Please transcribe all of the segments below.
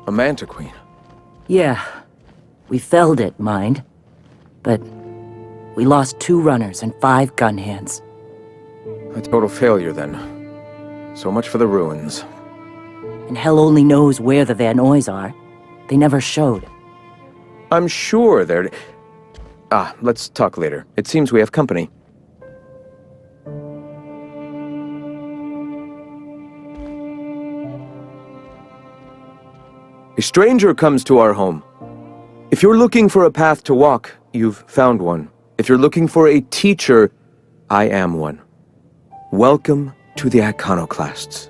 A Mantiqueen? Yeah. We felled it, mind. But we lost 2 runners and 5 gun hands. A total failure, then. So much for the ruins. And hell only knows where the Van Oys are. They never showed. I'm sure they're... let's talk later. It seems we have company. A stranger comes to our home. If you're looking for a path to walk, you've found one. If you're looking for a teacher, I am one. Welcome to the Iconoclasts.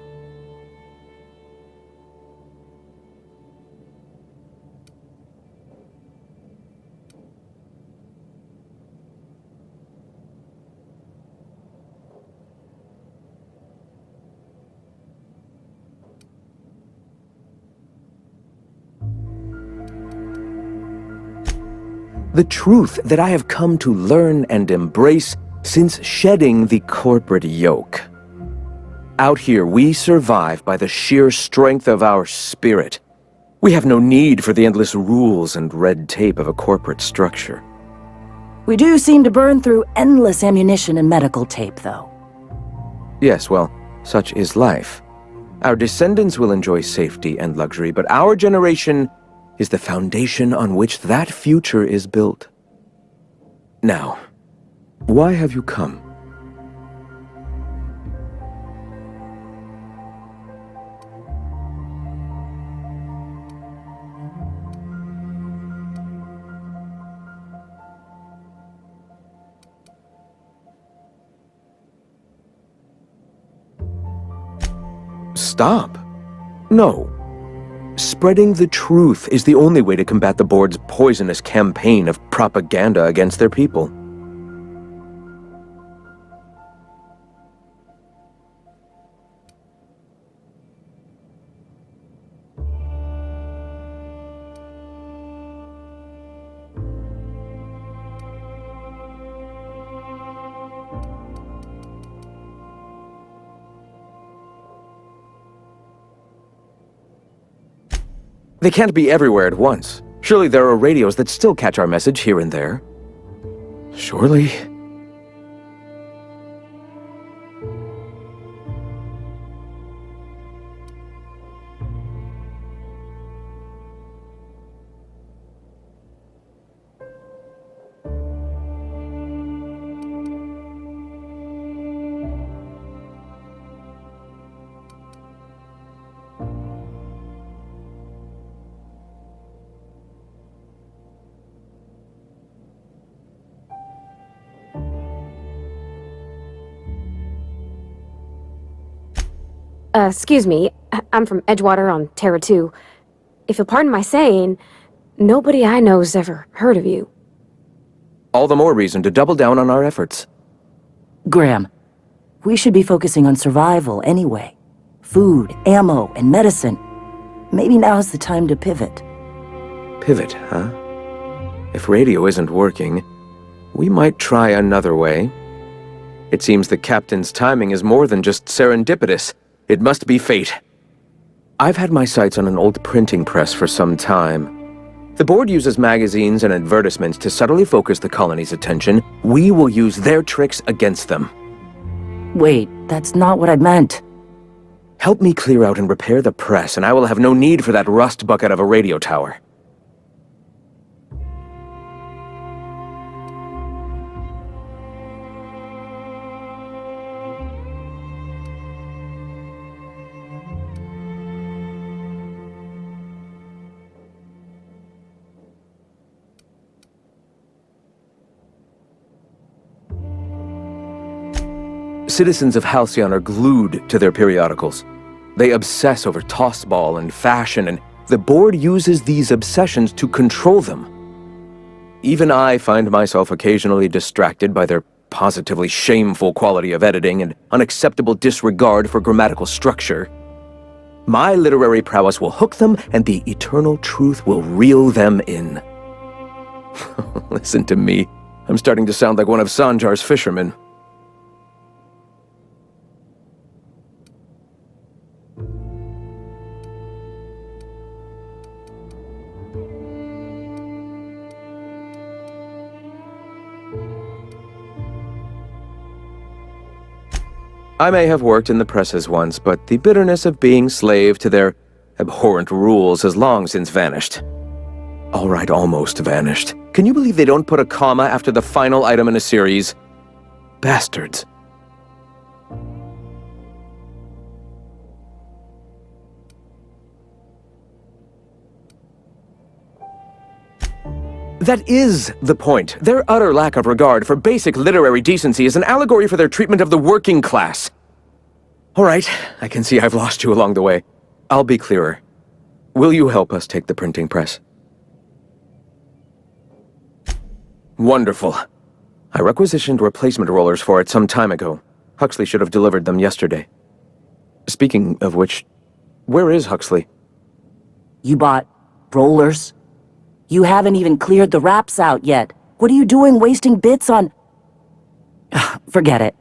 The truth that I have come to learn and embrace since shedding the corporate yoke. Out here, we survive by the sheer strength of our spirit. We have no need for the endless rules and red tape of a corporate structure. We do seem to burn through endless ammunition and medical tape, though. Yes, well, such is life. Our descendants will enjoy safety and luxury, but our generation is the foundation on which that future is built. Now, why have you come? Stop. No. Spreading the truth is the only way to combat the board's poisonous campaign of propaganda against their people. They can't be everywhere at once. Surely there are radios that still catch our message here and there. Surely... Excuse me, I'm from Edgewater on Terra 2. If you'll pardon my saying, nobody I know's ever heard of you. all the more reason to double down on our efforts. Graham, we should be focusing on survival anyway. Food, ammo, and medicine. Maybe now's the time to pivot. Pivot, huh? If radio isn't working, we might try another way. It seems the captain's timing is more than just serendipitous. It must be fate. I've had my sights on an old printing press for some time. The board uses magazines and advertisements to subtly focus the colony's attention. We will use their tricks against them. Wait, that's not what I meant. Help me clear out and repair the press, and I will have no need for that rust bucket of a radio tower. Citizens of Halcyon are glued to their periodicals. They obsess over tossball and fashion, and the board uses these obsessions to control them. Even I find myself occasionally distracted by their positively shameful quality of editing and unacceptable disregard for grammatical structure. My literary prowess will hook them, and the eternal truth will reel them in. Listen to me. I'm starting to sound like one of Sanjar's fishermen. I may have worked in the presses once, but the bitterness of being slave to their abhorrent rules has long since vanished. All right, almost vanished. Can you believe they don't put a comma after the final item in a series? Bastards. That is the point. Their utter lack of regard for basic literary decency is an allegory for their treatment of the working class. All right, I can see I've lost you along the way. I'll be clearer. Will you help us take the printing press? Wonderful. I requisitioned replacement rollers for it some time ago. Huxley should have delivered them yesterday. Speaking of which, where is Huxley? You bought rollers? You haven't even cleared the wraps out yet. What are you doing wasting bits on... Forget it.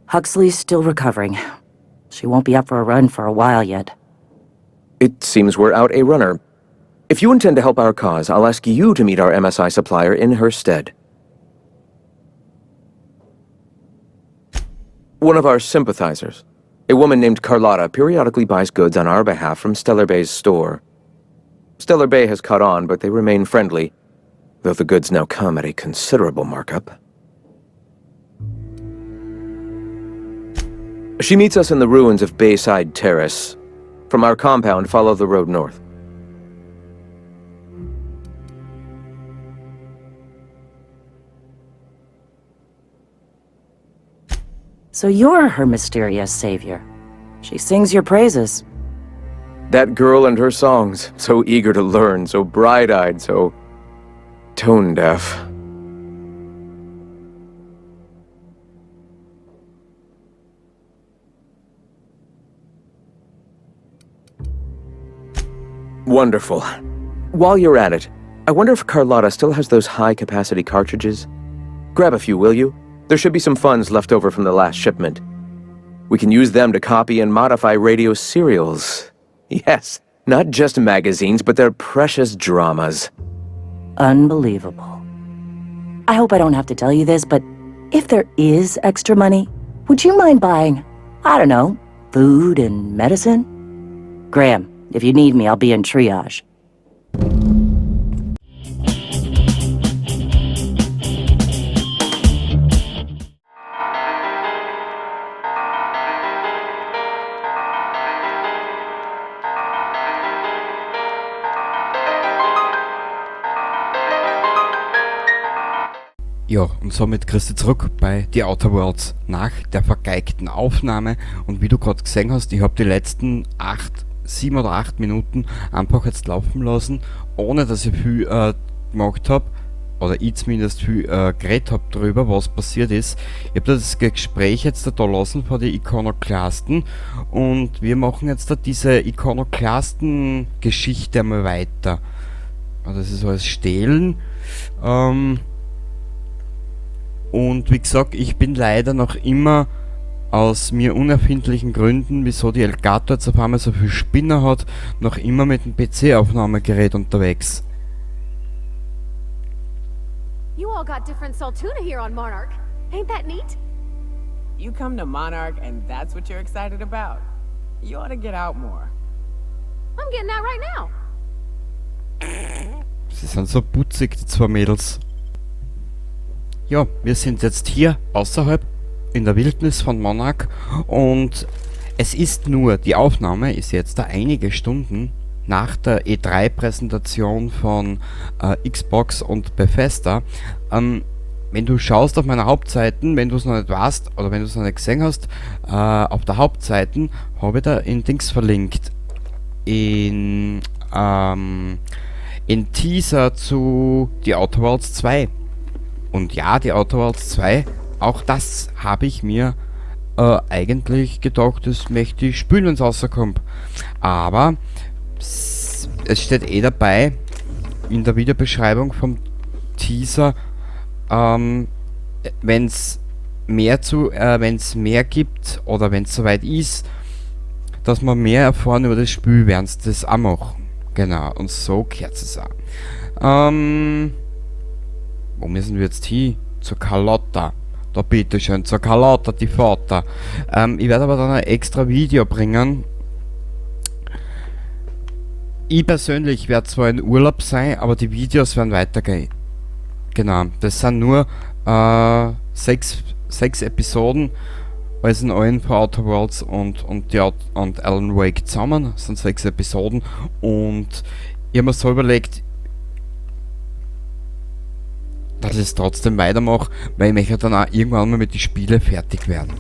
Huxley's still recovering. She won't be up for a run for a while yet. It seems we're out a runner. If you intend to help our cause, I'll ask you to meet our MSI supplier in her stead. One of our sympathizers, a woman named Carlotta, periodically buys goods on our behalf from Stellar Bay's store. Stellar Bay has caught on, but they remain friendly, though the goods now come at a considerable markup. She meets us in the ruins of Bayside Terrace. From our compound, follow the road north. So you're her mysterious savior. She sings your praises. That girl and her songs, so eager to learn, so bright-eyed, so tone-deaf. Wonderful. While you're at it, I wonder if Carlotta still has those high-capacity cartridges? Grab a few, will you? There should be some funds left over from the last shipment. We can use them to copy and modify radio serials. Yes, not just magazines, but their precious dramas. Unbelievable. I hope I don't have to tell you this, but if there is extra money, would you mind buying, I don't know, food and medicine? Graham, if you need me, I'll be in triage. Ja, und somit kriegst du zurück bei The Outer Worlds nach der vergeigten Aufnahme. Und wie du gerade gesehen hast, ich habe die letzten 7 oder 8 Minuten einfach jetzt laufen lassen, ohne dass ich viel gemacht habe, oder ich zumindest viel geredet habe darüber, was passiert ist. Ich habe das Gespräch jetzt da lassen von den Ikonoclasten und wir machen jetzt da diese Ikonoclasten-Geschichte einmal weiter. Also das ist alles Stehlen. Und wie gesagt, ich bin leider noch immer aus mir unerfindlichen Gründen, wieso die Elgato jetzt auf einmal so viel Spinner hat, noch immer mit dem PC-Aufnahmegerät unterwegs. You all got different Saltuna here on Monarch. Ain't that neat? You come to Monarch and that's what you're excited about? You ought to get out more. I'm getting out right now. Sie sind so putzig, die zwei Mädels. Ja, wir sind jetzt hier außerhalb in der Wildnis von Monarch und es ist nur, die Aufnahme ist jetzt da einige Stunden nach der E3-Präsentation von Xbox und Bethesda. Wenn du schaust auf meine Hauptseiten, wenn du es noch nicht weißt oder wenn du es noch nicht gesehen hast, auf der Hauptseiten habe ich da in Dings verlinkt. In Teaser zu The Outer Worlds 2. Und ja, die Outer Worlds 2, auch das habe ich mir eigentlich gedacht, das möchte ich spielen, wenn es rauskommt. Aber es steht eh dabei, in der Videobeschreibung vom Teaser, wenn es mehr gibt oder wenn es soweit ist, dass wir mehr erfahren über das Spiel, werden sie das auch machen. Genau, und so gehört es auch. Wo müssen wir jetzt hin? Zur Carlotta. Da bitteschön, zur Carlotta, die Vater. Ich werde aber dann ein extra Video bringen. Ich persönlich werde zwar in Urlaub sein, aber die Videos werden weitergehen. Genau, das sind nur 6 Episoden, alles in allen von Outer Worlds und Alan Wake zusammen. Das sind 6 Episoden und ich habe mir so überlegt, dass ich es trotzdem weitermache, weil ich möchte dann auch irgendwann mal mit den Spielen fertig werden.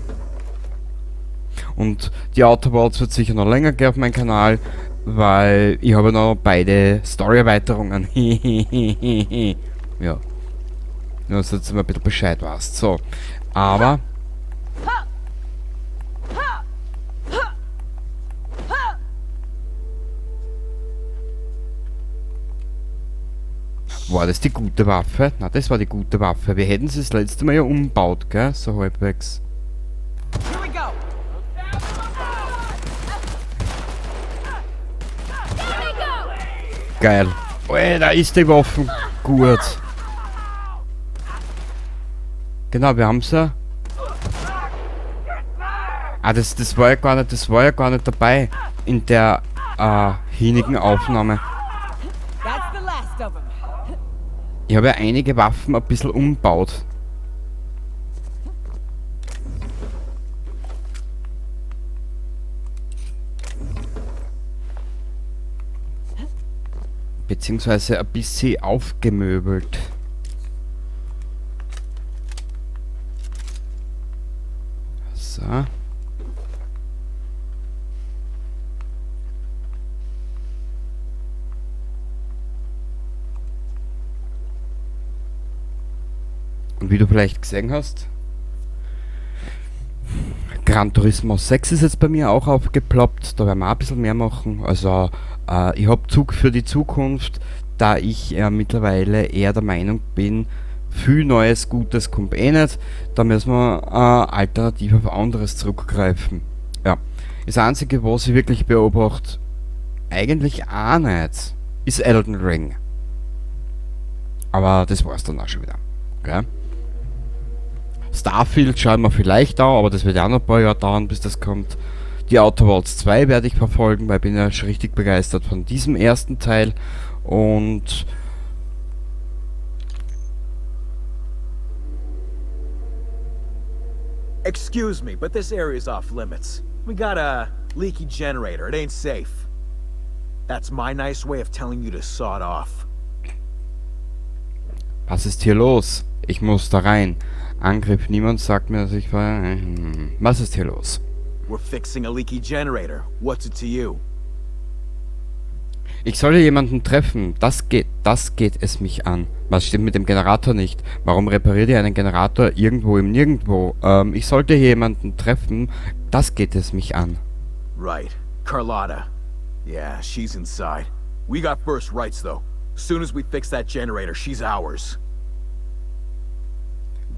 Und die Outer Worlds wird sicher noch länger gehen auf meinem Kanal, weil ich habe noch beide Story-Erweiterungen. Ja. Nur, dass du jetzt mal ein bisschen Bescheid weißt. So. Aber... War das die gute Waffe? Na, das war die gute Waffe. Wir hätten sie das letzte Mal ja umgebaut, gell? So halbwegs. Here we go. Geil. Oh, da ist die Waffe gut. Genau, wir haben sie. Ah, das war ja gar nicht dabei in der hinigen Aufnahme. That's the last of them. Ich habe ja einige Waffen ein bisschen umgebaut. Beziehungsweise ein bisschen aufgemöbelt. So. Und wie du vielleicht gesehen hast, Gran Turismo 6 ist jetzt bei mir auch aufgeploppt. Da werden wir auch ein bisschen mehr machen. Also ich habe Zug für die Zukunft, da ich mittlerweile eher der Meinung bin, viel Neues, Gutes kommt eh nicht. Da müssen wir alternativ auf anderes zurückgreifen. Ja. Das Einzige, was ich wirklich beobachte, eigentlich auch nicht, ist Elden Ring. Aber das war's dann auch schon wieder. Okay? Starfield schauen wir vielleicht auch, aber das wird ja auch noch ein paar Jahre dauern, bis das kommt. Die Outer Worlds 2 werde ich verfolgen, weil ich bin ja schon richtig begeistert von diesem ersten Teil. Und Excuse me, but this area's off limits. We got a leaky generator. It ain't safe. That's my nice way of telling you to saw it off. was ist hier los? Ich muss da rein. Angriff, niemand sagt mir, dass ich war. Was ist hier los? We're fixing a leaky generator. What's it to you? Ich soll jemanden treffen. Das geht es mich an. Was stimmt mit dem Generator nicht? Warum repariert ihr einen Generator irgendwo im Nirgendwo? Ich sollte hier jemanden treffen. Das geht es mich an. Right. Carlotta. Yeah, she's inside. We got first rights, though. Soon as we fix that generator, she's ours.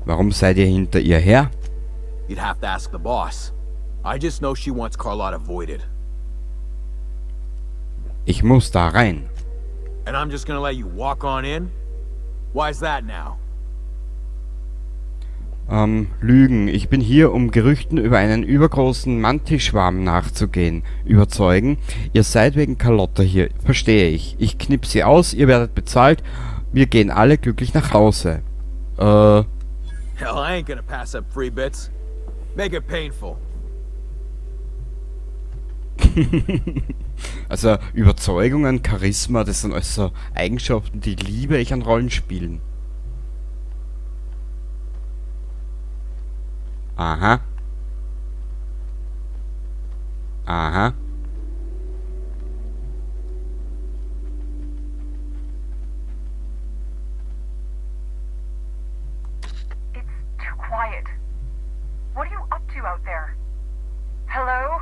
Warum seid ihr hinter ihr her? You'd have to ask the boss. I just know she wants Carlotta voided. Ich muss da rein. And I'm just gonna let you walk on in? Why's that now? Lügen. Ich bin hier, um Gerüchten über einen übergroßen Mantischwarm nachzugehen. Überzeugen. Ihr seid wegen Carlotta hier. Verstehe ich. Ich knipp sie aus, ihr werdet bezahlt. Wir gehen alle glücklich nach Hause. Hell, I ain't gonna pass up free bits. Make it painful. Also Überzeugungen, Charisma, das sind also Eigenschaften, die liebe ich an Rollenspielen. Aha. Aha. It's too quiet. What are you up to out there? Hello?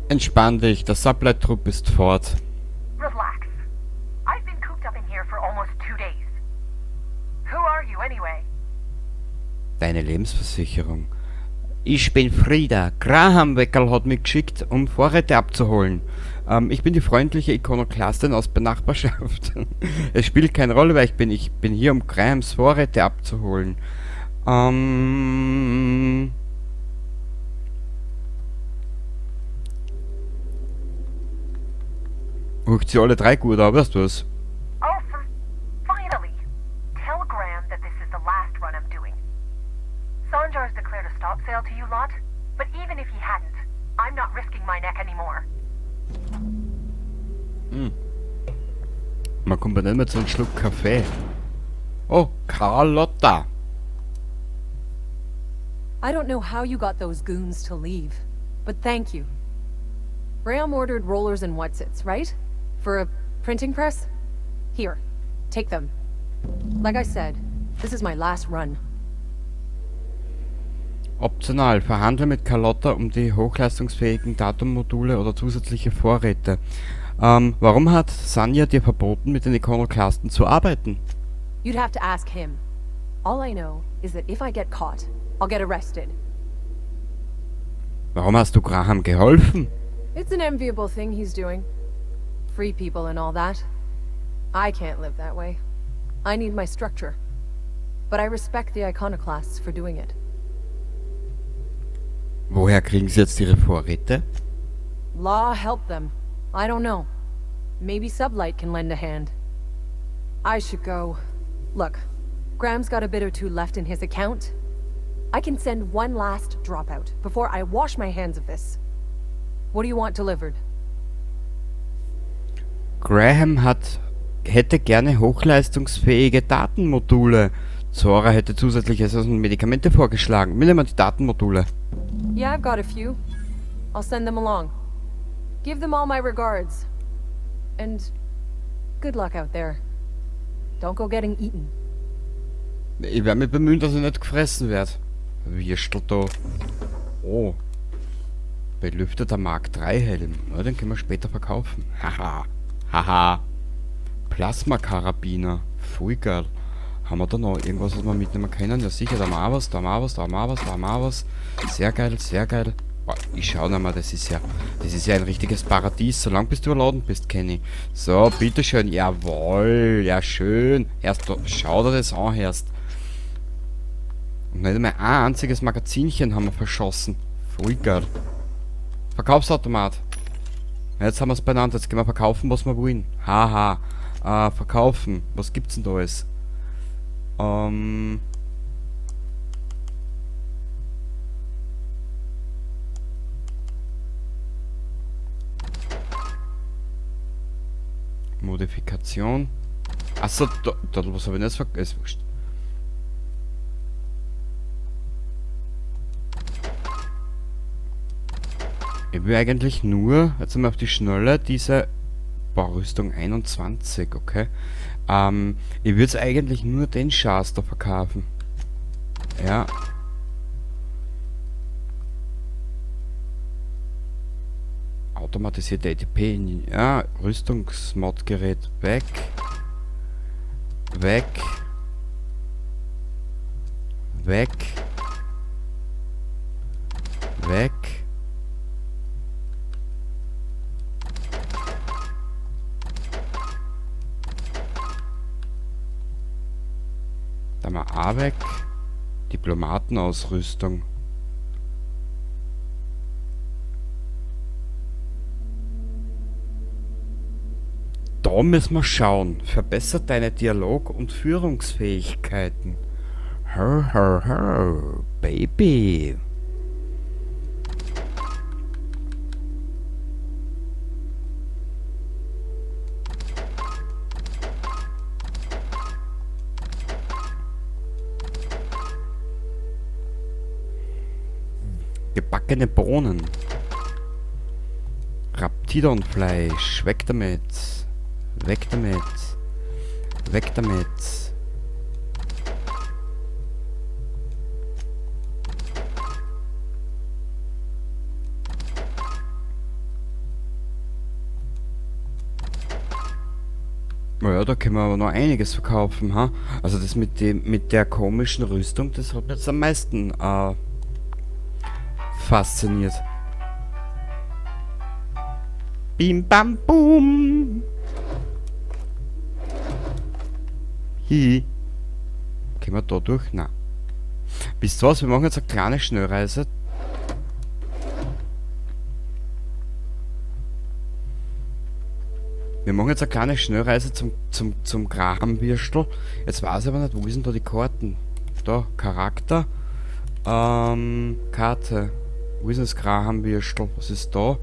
Entspann dich, der Supply-Trupp ist fort. Relax. I've been cooped up in here for almost 2 days. Who are you anyway? Deine Lebensversicherung. Ich bin Frieda. Graham Weckerl hat mich geschickt, um Vorräte abzuholen. Ich bin die freundliche Ikonoklastin aus der Nachbarschaft. Es spielt keine Rolle, weil ich bin hier, um Grahams Vorräte abzuholen. Ruft sie alle drei gut an, weißt du was? Oh, finally! Tell Graham that this is the last run I'm doing. Sanjar's declared a stop sale to you lot, but even if he hadn't, I'm not risking my neck anymore. Man kommt nicht mehr zu einem Schluck Kaffee. Oh, Carlotta. I don't know how you got those goons to leave, but thank you. Graham ordered rollers and whatsits, right? For a printing press? Here, take them. Like I said, this is my last run. Optional. Verhandle mit Carlotta um die hochleistungsfähigen Datummodule oder zusätzliche Vorräte. Warum hat Sanja dir verboten, mit den Iconoclasten zu arbeiten? You'd have to ask him. All I know is that if I get caught, I'll get arrested. Warum hast du Graham geholfen? It's an enviable thing he's doing. Free people and all that. I can't live that way. I need my structure. But I respect the Iconoclasts for doing it. Woher kriegen sie jetzt ihre Vorräte? Law helped them. I don't know. Maybe Sublight can lend a hand. I should go. Look, Graham's got a bit or two left in his account. I can send one last dropout before I wash my hands of this. What do you want delivered? Graham hätte gerne hochleistungsfähige Datenmodule. Zora hätte zusätzliche Medikamente vorgeschlagen. Will jemand die Datenmodule? Yeah, I've got a few. I'll send them along. Give them all my regards. And good luck out there. Don't go getting eaten. Ich werde mich bemühen, dass ich nicht gefressen werde. Wirstel da. Oh. Belüfteter Mark 3 Helm. Ja, den können wir später verkaufen. Haha. Haha. Plasma-Karabiner. Voll geil. Haben wir da noch irgendwas, was wir mitnehmen können? Ja sicher, da haben wir auch was, da haben wir auch was, da haben wir auch was, da haben wir auch was. Sehr geil, sehr geil. Boah, ich schau noch mal, das ist ja ein richtiges Paradies, solange bis du erladen bist, Kenny. So, bitteschön, jawohl, ja schön. Erst, schau dir das an, erst. Und nicht einmal ein einziges Magazinchen haben wir verschossen. Voll geil. Verkaufsautomat. Jetzt haben wir es benannt, jetzt gehen wir verkaufen, was wir wollen. Haha. Verkaufen. Was gibt's denn da alles? Modifikation. Achso, was habe ich jetzt vergessen? Ich will eigentlich nur, jetzt einmal auf die Schnelle, diese Baurüstung 21, okay? Ich würde es eigentlich nur den Schatz da verkaufen. Ja. Automatisierte ATP, ja, Rüstungsmodgerät weg. Weg. Weg. Weg. Da mal A weg. Diplomatenausrüstung. Da müssen wir schauen. Verbessert deine Dialog- und Führungsfähigkeiten. Her, her, her, Baby. Gebackene Bohnen. Raptidonfleisch. Weg damit. Weg damit. Weg damit. Naja, da können wir aber noch einiges verkaufen, ha? Also das mit der komischen Rüstung, das hat mich jetzt am meisten fasziniert. Bim bam boom. Hi. Können wir da durch? Nein. Wisst ihr was? Wir machen jetzt eine kleine Schnellreise. Wir machen jetzt eine kleine Schnellreise zum Graham-Würstel. Jetzt weiß ich aber nicht, wo sind da die Karten? Da, Charakter. Karte. Wo ist das Graham-Würstel? Was ist da?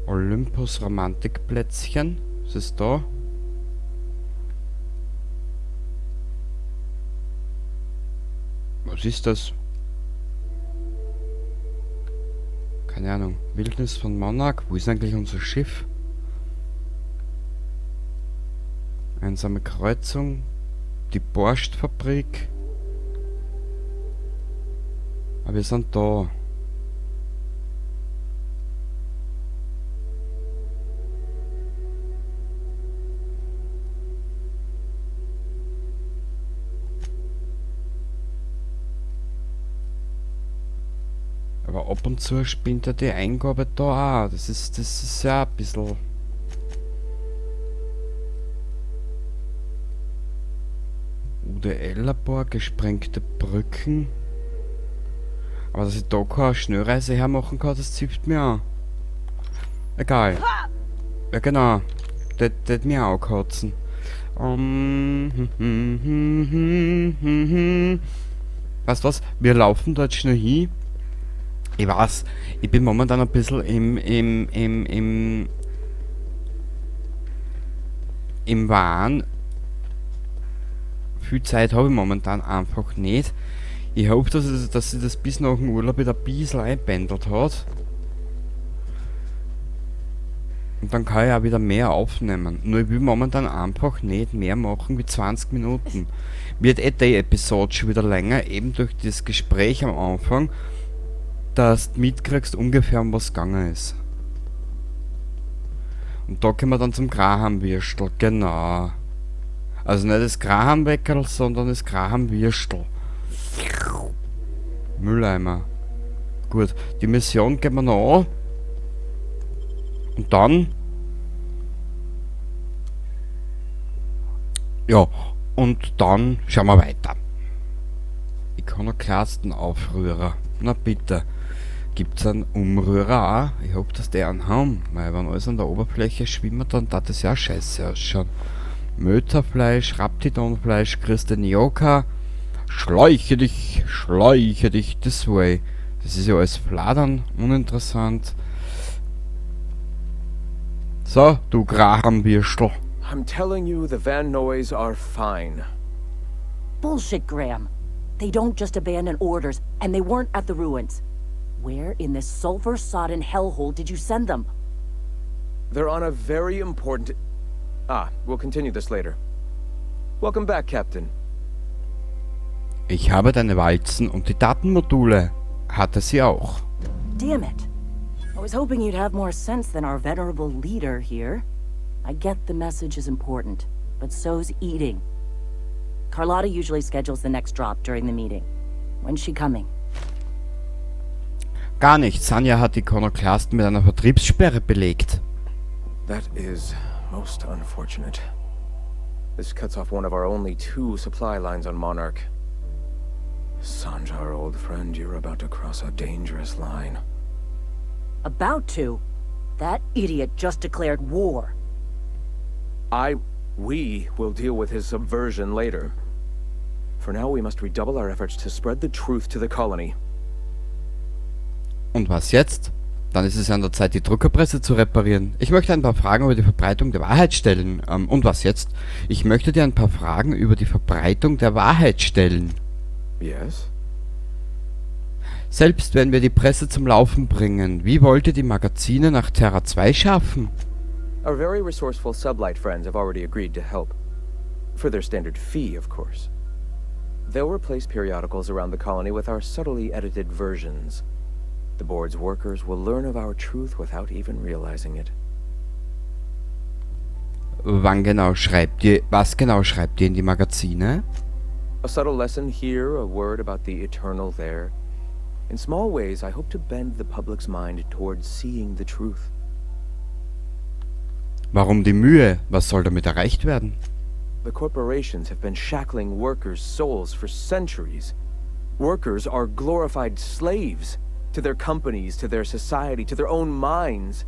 Olympus Romantikplätzchen. Was ist da? Was ist das? Keine Ahnung. Wildnis von Monarch. Wo ist eigentlich unser Schiff? Einsame Kreuzung. Die Borstfabrik. Aber wir sind da. Aber ab und zu spinnt er die Eingabe da auch. Das ist ja ein bisschen... UDL-Labor, gesprengte Brücken. Aber dass ich da keine Schnellreise hermachen kann, das zieht mir an. Egal. Ja genau. Das mir auch kotzen. Weißt du was? Wir laufen dort schnell hin. Ich weiß, ich bin momentan ein bisschen im Wahn. Viel Zeit habe ich momentan einfach nicht. Ich hoffe, dass sich das bis nach dem Urlaub wieder ein bisschen einpendelt hat. Und dann kann ich auch wieder mehr aufnehmen. Nur ich will momentan einfach nicht mehr machen wie 20 Minuten. Wird die Episode schon wieder länger, eben durch das Gespräch am Anfang, dass du mitkriegst ungefähr, um was gegangen ist. Und da kommen wir dann zum Graham-Würstel, genau. Also nicht das Graham-Weckerl, sondern das Graham-Würstel. Mülleimer. Gut, die Mission gehen wir noch an. Und dann... Ja, und dann schauen wir weiter. Ikonoklaston Aufrührer. Na bitte. Gibt's einen Umrührer auch? Ich hoffe, dass die einen haben. Weil wenn alles an der Oberfläche schwimmt, dann darf das ja scheiße ausschauen. Möterfleisch, Raptidonfleisch, Christenioka. Schleiche dich this way. Das ist ja alles Fladern, uninteressant. So, du Graham-Würstel. I'm telling you, the Van Noys are fine. Bullshit, Graham. They don't just abandon orders, and they weren't at the ruins. Where in this sulfur-sodden hellhole did you send them? They're on a very important... we'll continue this later. Welcome back, Captain. Ich habe deine Walzen und die Datenmodule. Hatte sie auch. Damn it. I was hoping you'd have more sense than our venerable leader here. I get the message is important, but so's eating. Carlotta usually schedules the next drop during the meeting. When's she coming? Gar nicht. Sanja hat die Ikonoklaston mit einer Vertriebssperre belegt. That is most unfortunate. This cuts off one of our only 2 supply lines on Monarch. Sanjar, old friend, you're about to cross a dangerous line. About to? That idiot just declared war. We will deal with his subversion later. For now, we must redouble our efforts to spread the truth to the colony. Und was jetzt? Dann ist es an der Zeit, die Druckerpresse zu reparieren. Ich möchte ein paar Fragen über die Verbreitung der Wahrheit stellen. Und was jetzt? Ich möchte dir ein paar Fragen über die Verbreitung der Wahrheit stellen. Yes? Selbst wenn wir die Presse zum Laufen bringen, wie wollt ihr die Magazine nach Terra 2 schaffen? Our very resourceful sublight friends have already agreed to help. For their standard fee, of course. They'll replace periodicals around the colony with our subtly edited versions. The board's workers will learn of our truth without even realizing it. Was genau schreibt ihr in die Magazine? A subtle lesson here, a word about the eternal there. In small ways, I hope to bend the public's mind towards seeing the truth. Warum die Mühe? Was soll damit erreicht werden? The corporations have been shackling workers' souls for centuries. Workers are glorified slaves to their companies, to their society, to their own minds.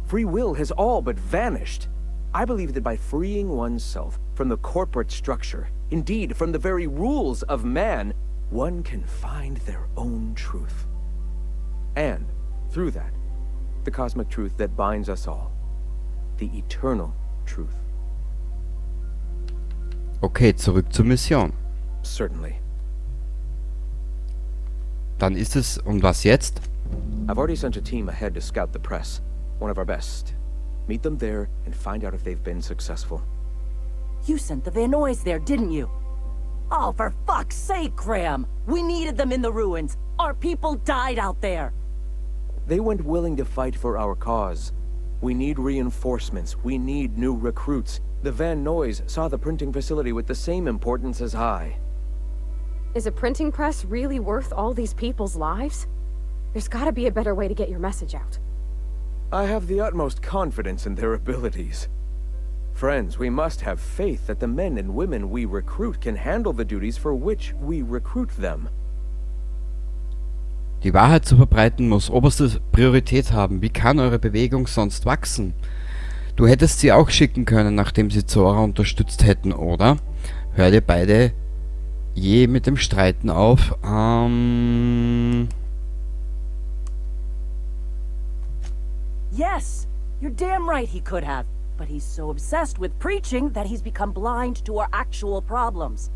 Free will has all but vanished. I believe that by freeing oneself from the corporate structure, indeed from the very rules of man, one can find their own truth. And, through that, the cosmic truth that binds us all. The eternal truth. Okay, zurück zur Mission. Certainly. Dann ist es, und was jetzt? I've already sent a team ahead to scout the press. One of our best. Meet them there and find out if they've been successful. You sent the Vanoys there, didn't you? Oh, for fuck's sake, Graham! We needed them in the ruins. Our people died out there. They went willing to fight for our cause. We need reinforcements. We need new recruits. The Van Noys saw the printing facility with the same importance as I. Is a printing press really worth all these people's lives? There's gotta be a better way to get your message out. I have the utmost confidence in their abilities. Friends, we must have faith that the men and women we recruit can handle the duties for which we recruit them. Die Wahrheit zu verbreiten muss oberste Priorität haben. Wie kann eure Bewegung sonst wachsen? Du hättest sie auch schicken können, nachdem sie Zora unterstützt hätten, oder? Hört ihr beide je mit dem Streiten auf? Yes, you're damn right he could have. But he's so obsessed with preaching that he's become blind to our actual problems.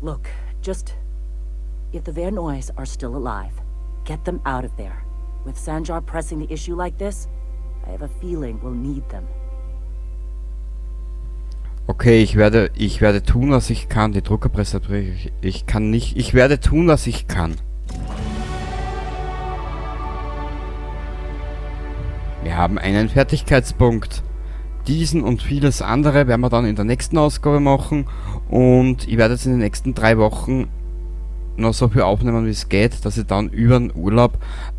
Look, just... if the Vanoys are still alive, get them out of there. With Sanjar pressing the issue like this, I have a feeling we'll need them. Okay, ich werde tun, was ich kann. Die Druckerpresse, ich kann nicht. Ich werde tun, was ich kann. Wir haben einen Fertigkeitspunkt. Diesen und vieles andere werden wir dann in der nächsten Ausgabe machen. Und ich werde jetzt in den nächsten 3 Wochen noch so viel aufnehmen, wie es geht, dass ich dann über den Urlaub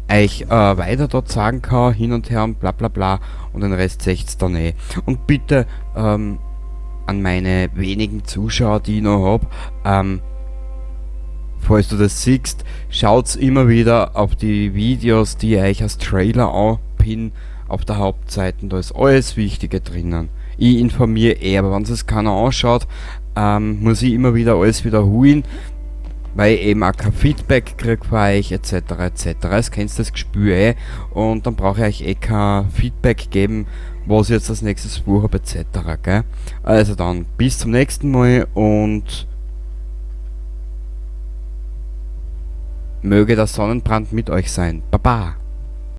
euch weiter dort sagen kann, hin und her und bla bla bla. Und den Rest seht's dann eh. Und bitte an meine wenigen Zuschauer, die ich noch habe, falls du das siehst, schaut immer wieder auf die Videos, die ich euch als Trailer anpinne auf der Hauptseite. Da ist alles Wichtige drinnen. Ich informiere aber wenn es keiner anschaut, muss ich immer wieder alles wiederholen, weil ich eben auch kein Feedback kriege von euch, etc. etc. Es kennst das Gespür und dann brauche ich euch kein Feedback geben, was ich jetzt als nächstes vorhabe, etc. Gell? Also dann, bis zum nächsten Mal und möge der Sonnenbrand mit euch sein. Baba!